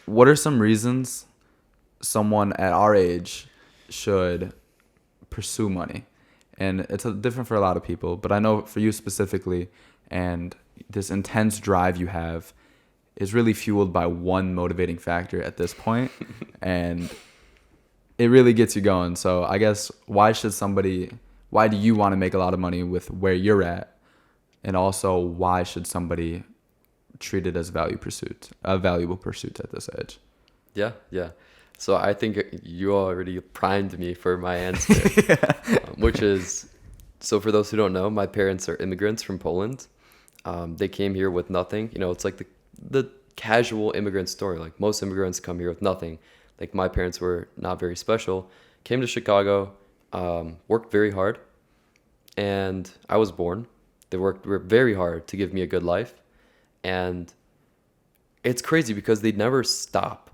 what are some reasons someone at our age should pursue money? And it's different for a lot of people, but I know for you specifically, and this intense drive you have is really fueled by one motivating factor at this point, and it really gets you going. So I guess why do you want to make a lot of money with where you're at? And also, why should somebody treat it as a valuable pursuit at this age? Yeah. So I think you already primed me for my answer, which is, so for those who don't know, my parents are immigrants from Poland. They came here with nothing. It's like the casual immigrant story. Like most immigrants come here with nothing. Like my parents were not very special, came to Chicago, worked very hard, and I was born. They worked very hard to give me a good life. And it's crazy because they never stop.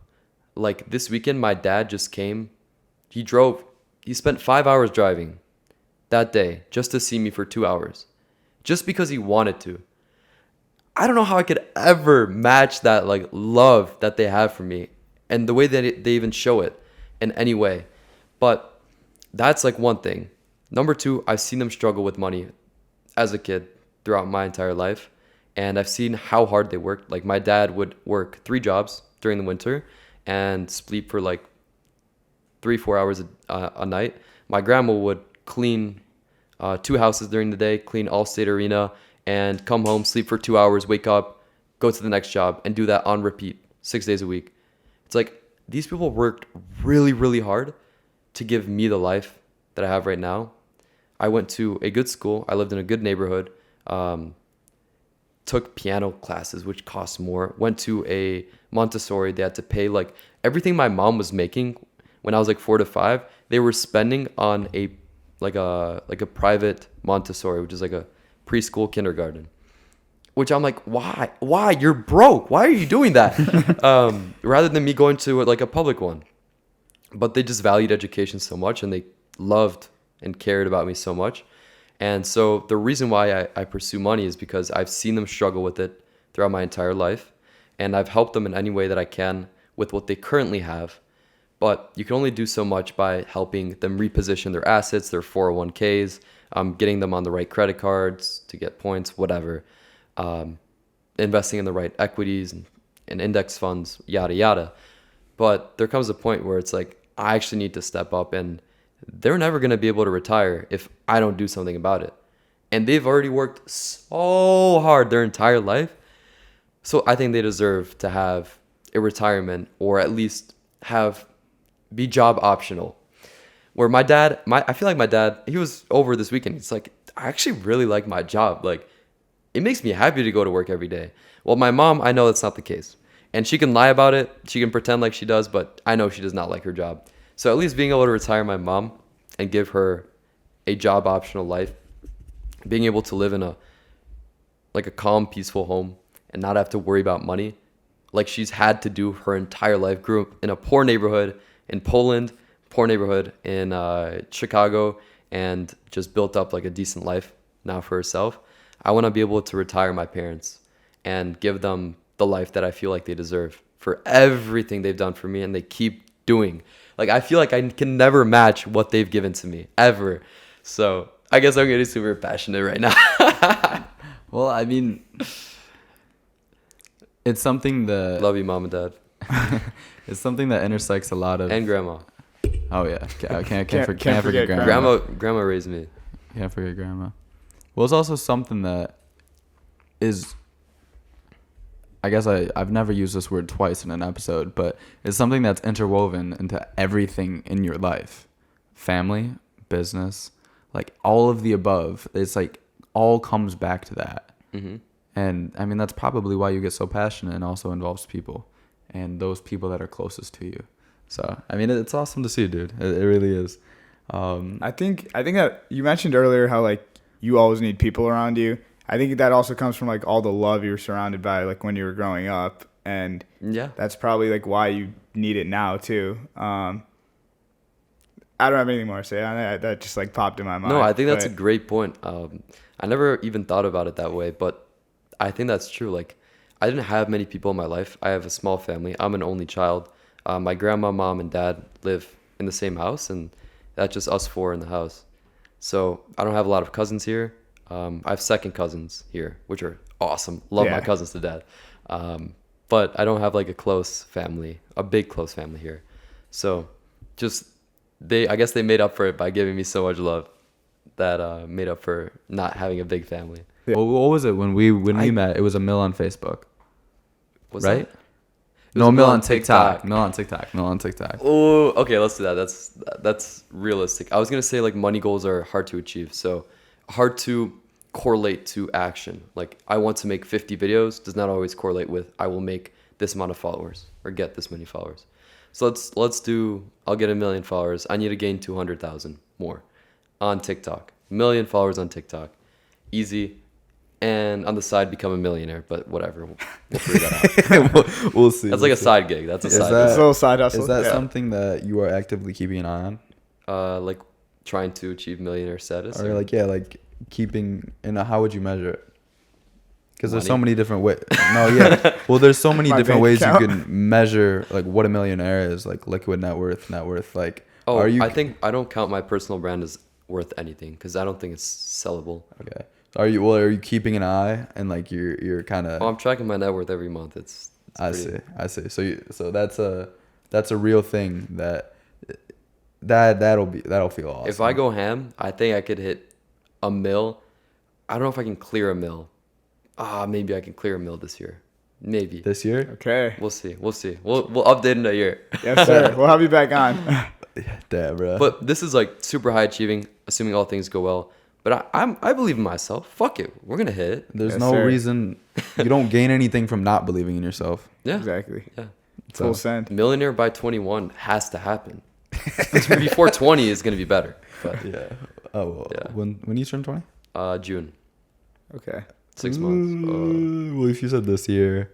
Like this weekend, my dad just came. He spent 5 hours driving that day just to see me for 2 hours, just because he wanted to. I don't know how I could ever match that like love that they have for me and the way that they even show it in any way. But that's like one thing. Number two, I've seen them struggle with money as a kid throughout my entire life. And I've seen how hard they worked. Like my dad would work 3 jobs during the winter and sleep for like 3-4 hours a night. My grandma would clean 2 houses during the day, clean Allstate Arena, and come home, sleep for 2 hours, wake up, go to the next job, and do that on repeat 6 days a week. It's like these people worked really, really hard to give me the life that I have right now. I went to a good school. I lived in a good neighborhood. Took piano classes, which cost more. Went to a Montessori. They had to pay like everything my mom was making when I was like 4 to 5. They were spending on a private Montessori, which is like a preschool kindergarten. Which I'm like, why? Why? You're broke. Why are you doing that? Rather than me going to like a public one. But they just valued education so much, and they loved and cared about me so much. And so the reason why I pursue money is because I've seen them struggle with it throughout my entire life. And I've helped them in any way that I can with what they currently have. But you can only do so much by helping them reposition their assets, their 401ks, getting them on the right credit cards to get points, whatever. Investing in the right equities and index funds, yada, yada. But there comes a point where it's like, I actually need to step up, and they're never going to be able to retire if I don't do something about it. And they've already worked so hard their entire life. So I think they deserve to have a retirement, or at least be job optional. Where I feel like my dad, he was over this weekend. It's like, I actually really like my job. Like, it makes me happy to go to work every day. Well, my mom, I know that's not the case. And she can lie about it. She can pretend like she does, but I know she does not like her job. So at least being able to retire my mom and give her a job optional life, being able to live in a calm, peaceful home and not have to worry about money like she's had to do her entire life. Grew up in a poor neighborhood in Poland, poor neighborhood in Chicago, and just built up like a decent life now for herself. I want to be able to retire my parents and give them the life that I feel like they deserve for everything they've done for me, and they keep doing. Like, I feel like I can never match what they've given to me, ever. So I guess I'm getting super passionate right now. Well, I mean, it's something that... Love you, Mom and Dad. It's something that intersects a lot of... And Grandma. Oh, yeah. I can't forget Grandma. Grandma raised me. Can't forget Grandma. Well, it's also something that is... I guess I've never used this word twice in an episode, but it's something that's interwoven into everything in your life. Family, business, like all of the above. It's like all comes back to that. Mm-hmm. And I mean, that's probably why you get so passionate, and also involves people and those people that are closest to you. So, I mean, it's awesome to see, dude. It really is. I think that you mentioned earlier how like you always need people around you. I think that also comes from like all the love you were surrounded by like when you were growing up, and yeah, that's probably like why you need it now too. I don't have anything more to say on that. That just like popped in my mind. No, I think that's a great point. I never even thought about it that way, but I think that's true. Like, I didn't have many people in my life. I have a small family. I'm an only child. My grandma, mom, and dad live in the same house, and that's just us four in the house. So I don't have a lot of cousins here. I have second cousins here, which are awesome. Love my Yeah. cousins to death. But I don't have like a close family, a big close family here. So just I guess they made up for it by giving me so much love that made up for not having a big family. Yeah. Well, what was it when we met? It was a mill on Facebook, Was right? that? It was No, a mill mill on on TikTok. TikTok. Mill on TikTok. Mill on TikTok. Oh, okay, let's do that. That's realistic. I was gonna say like money goals are hard to achieve, so hard to correlate to action. Like I want to make 50 videos does not always correlate with I will make this amount of followers or get this many followers. So let's do. I'll get 1 million followers. I need to gain 200,000 more on TikTok. 1 million followers on TikTok, easy. And on the side, become a millionaire. But whatever, we'll figure that out. We'll see. That's like a side gig. That's a Is side. that- It's a little side hustle. Is that Yeah. something that you are actively keeping an eye on, Like trying to achieve millionaire status. or like keeping? And how would you measure it? Because there's so Money? many different ways. No, yeah. Well, there's so many My different bank ways account. you can measure like what a millionaire is, like liquid net worth, Like, Oh, are you I think I don't count my personal brand as worth anything because I don't think it's sellable. okay? Are you keeping an eye and like you're kind of? Oh, I'm tracking my net worth every month. It's I pretty- see. So that's a real thing that'll feel awesome. If I go ham, I think I could hit a mil. I don't know if I can clear a mil. Maybe I can clear a mil this year. Maybe. this year, Okay. We'll see. We'll update in a year. Yes, sir. We'll have you back on. damn, bro. But this is like super high achieving, assuming all things go well. But I believe in myself. Fuck it, we're gonna hit it. There's Yes, no sir. reason you don't gain anything from not believing in yourself. Yeah, Exactly. yeah. Full So, send. Millionaire by 21 has to happen. Before 20 is gonna be better. But yeah. Oh, well, Yeah. when you turn 20? June, Okay. 6 months. Well, if you said this year,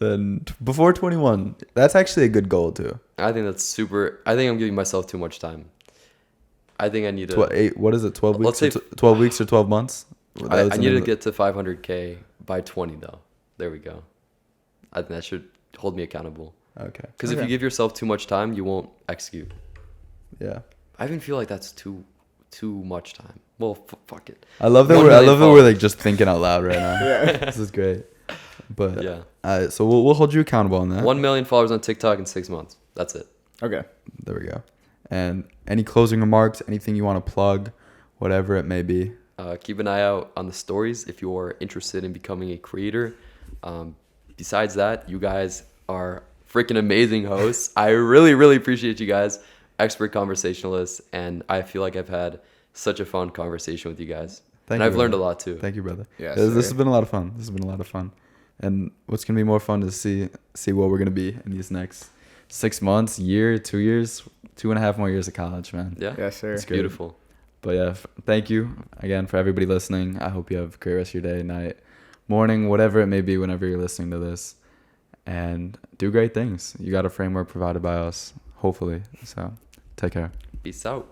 then before 21, that's actually a good goal too. I think that's super. I think I'm giving myself too much time. I think I need to. What is it? 12 weeks? Let's say- 12 weeks or 12 months? I need to get to 500K by 20 though. There we go. I think that should hold me accountable. Okay. Because if Okay. you give yourself too much time, you won't execute. Yeah. I even feel like that's too much time. Well, fuck it. I love that 1 we're million we're followers. like just thinking out loud right now. Yeah. This is great. But Yeah. so we'll hold you accountable on that. 1 million followers on TikTok in 6 months. That's it. Okay. There we go. And any closing remarks, anything you want to plug, whatever it may be. Keep an eye out on the stories if you're interested in becoming a creator. Besides that, you guys are freaking amazing hosts. I really, really appreciate you guys, expert conversationalists, and I feel like I've had such a fun conversation with you guys. Thank And you, I've learned a brother. lot too. Thank you, brother. Yes, This sir. has been a lot of fun. And what's gonna be more fun to see what we're gonna be in these next 6 months, year, 2 years, 2.5 more years of college, man. Yeah, Yes, sir. it's beautiful. But yeah, thank you again for everybody listening. I hope you have a great rest of your day, night, morning, whatever it may be, whenever you're listening to this. And do great things. You got a framework provided by us, hopefully. So take care. Peace out.